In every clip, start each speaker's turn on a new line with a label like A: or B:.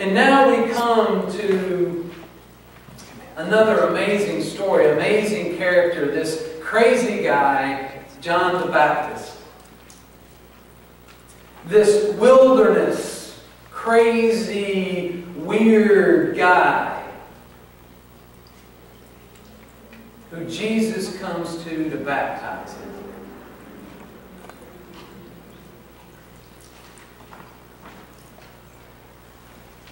A: And now we come to another amazing story, amazing character, this crazy guy, John the Baptist. This wilderness, crazy, weird guy who Jesus comes to baptize him.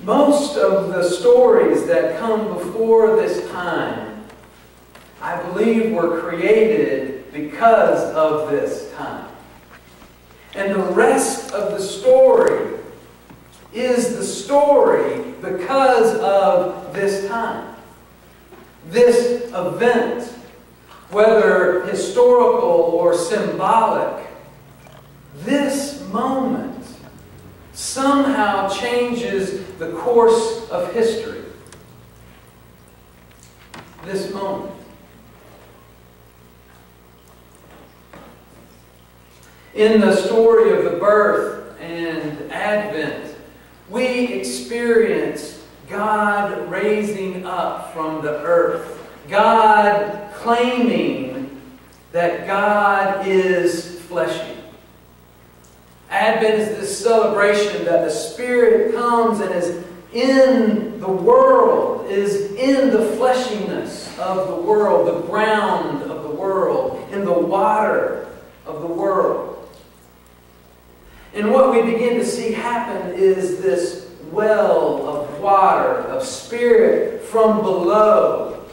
A: Most of the stories that come before this time, I believe, were created because of this time. And the rest of the story is the story because of this time. This event, whether historical or symbolic, this moment somehow changes the course of history. This moment. In the story of the birth and Advent, we experience God raising up from the earth. God claiming that God is fleshy. Advent is this celebration that the Spirit comes and is in the world, is in the fleshiness of the world, the ground of the world, in the water of the world. And what we begin to see happen is this well of water, of Spirit from below,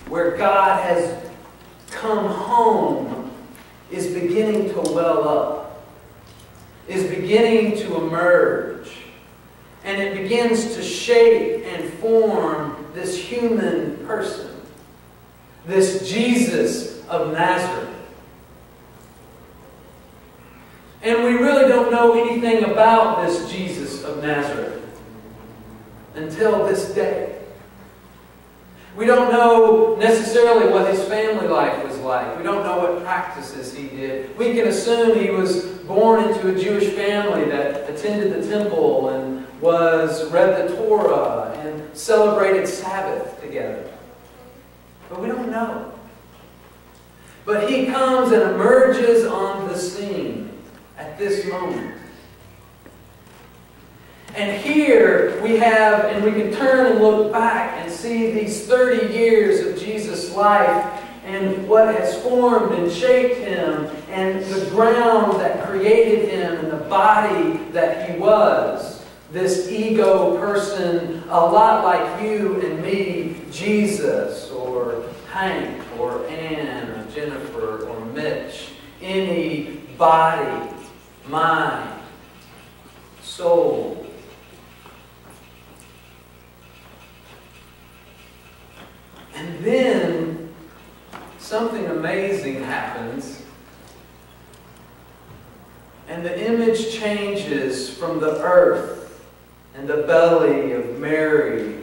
A: where God has come home, is beginning to well up. Is beginning to emerge. And it begins to shape and form this human person. This Jesus of Nazareth. And we really don't know anything about this Jesus of Nazareth until this day. We don't know necessarily what his family life was like. We don't know what practices he did. We can assume he was born into a Jewish family that attended the temple and read the Torah and celebrated Sabbath together. But we don't know. But he comes and emerges on the scene at this moment. And here we have, and we can turn and look back and see these 30 years of Jesus' life and what has formed and shaped him and the ground that created him and the body that he was. This ego person, a lot like you and me, Jesus or Hank or Ann or Jennifer or Mitch. Any body, mind, soul. And then something amazing happens, and the image changes from the earth and the belly of Mary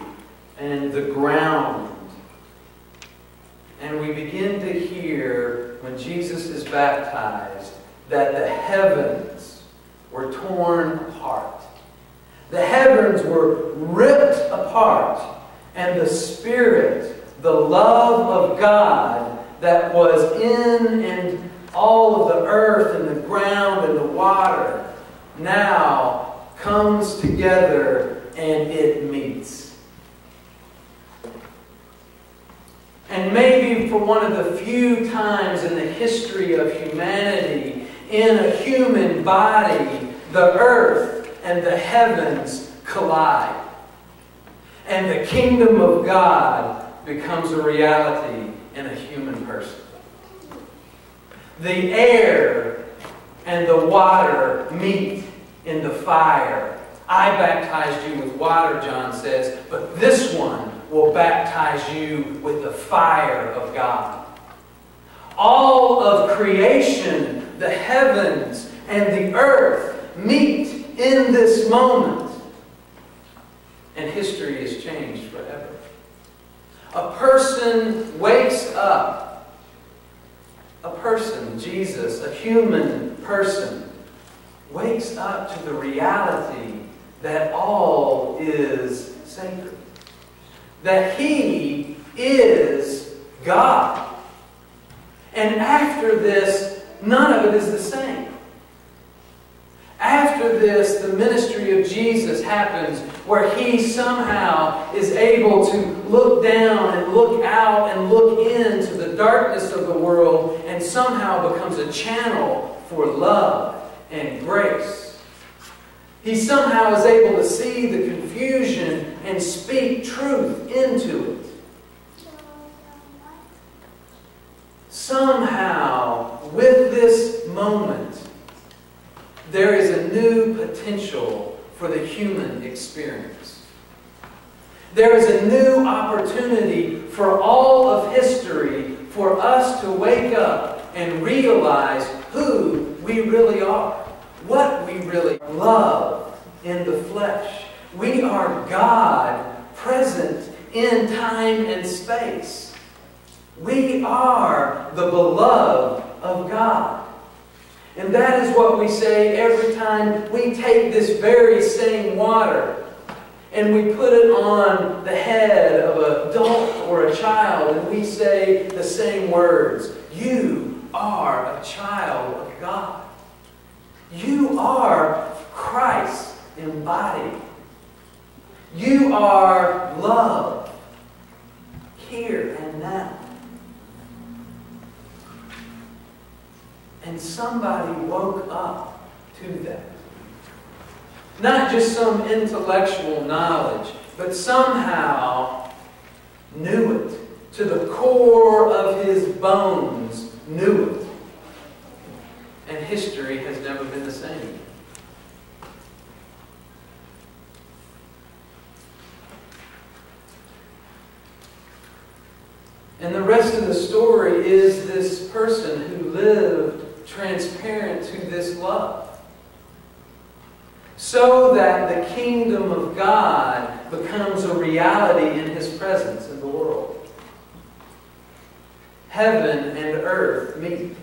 A: and the ground. And we begin to hear, when Jesus is baptized, that the heavens were torn apart. The heavens were ripped apart, and the Spirit, the love of God that was in and all of the earth and the ground and the water, now comes together and it meets. And maybe for one of the few times in the history of humanity, in a human body, the earth and the heavens collide. And the kingdom of God becomes a reality in a human person. The air and the water meet in the fire. I baptized you with water, John says, but this one will baptize you with the fire of God. All of creation, the heavens and the earth, meet in this moment. And history is changed forever. A person wakes up. A person, Jesus, a human person, wakes up to the reality that all is sacred. That He is God. And after this, none of it is the same. After this, the ministry of Jesus happens where He somehow is able to look down and look out and look into the darkness of the world and somehow becomes a channel for love and grace. He somehow is able to see the confusion and speak truth into it. Somehow, with this moment, there is a new potential for the human experience. There is a new opportunity for all of history for us to wake up and realize who we really are, what we really love in the flesh. We are God present in time and space. We are the beloved of God. And that is what we say every time we take this very same water and we put it on the head of an adult or a child and we say the same words. You are a child of God. You are Christ embodied. You are love here and now. And somebody woke up to that. Not just some intellectual knowledge, but somehow knew it. To the core of his bones, knew it. And history has never been the same. And the rest of the story is this person who lived transparent to this love, so that the kingdom of God becomes a reality in His presence in the world. Heaven and earth meet.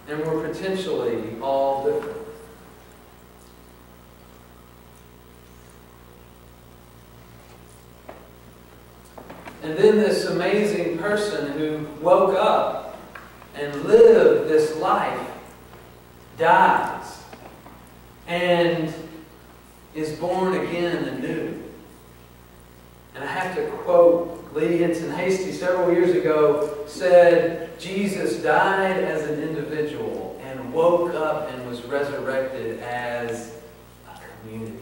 A: And we're potentially all different. And then this amazing person who woke up and lived this life dies and is born again anew. And I have to quote Lee Hinton Hasty several years ago, said, Jesus died as an individual and woke up and was resurrected as a community.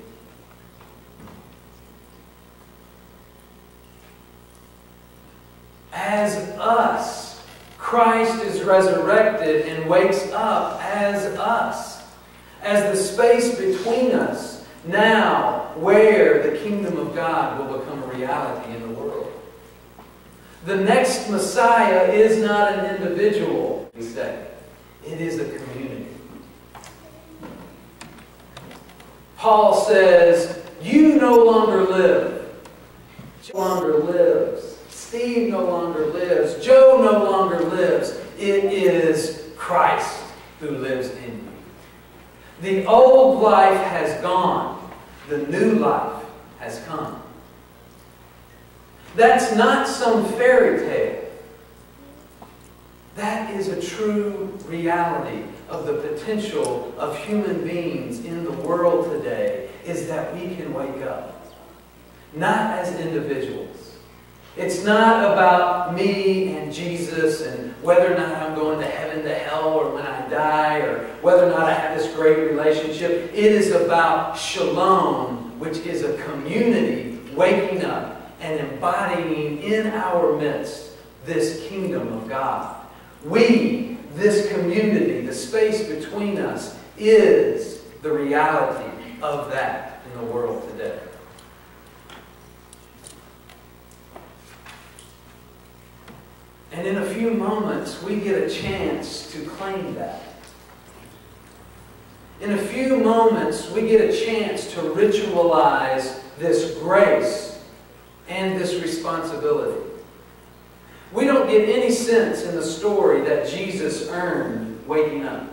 A: As us, Christ is resurrected and wakes up as us. As the space between us, now where the kingdom of God will become a reality in the world. The next Messiah is not an individual, we say. It is a community. Paul says, you no longer live. No longer lives. Steve no longer lives. Joe no longer lives. It is Christ who lives in you. The old life has gone. The new life has come. That's not some fairy tale. That is a true reality of the potential of human beings in the world today, is that we can wake up. Not as individuals. It's not about me and Jesus and whether or not I'm going to heaven, to hell, or when I die, or whether or not I have this great relationship. It is about shalom, which is a community waking up and embodying in our midst this kingdom of God. We, this community, the space between us, is the reality of that in the world today. And in a few moments, we get a chance to claim that. In a few moments, we get a chance to ritualize this grace and this responsibility. We don't get any sense in the story that Jesus earned waking up.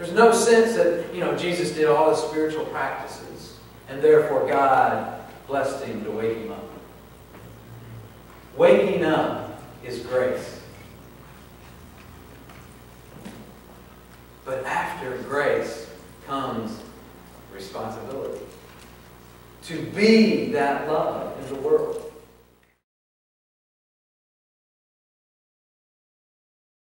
A: There's no sense that, Jesus did all his spiritual practices and therefore God blessed him to wake him up. Waking up is grace. But after grace comes responsibility. To be that love in the world.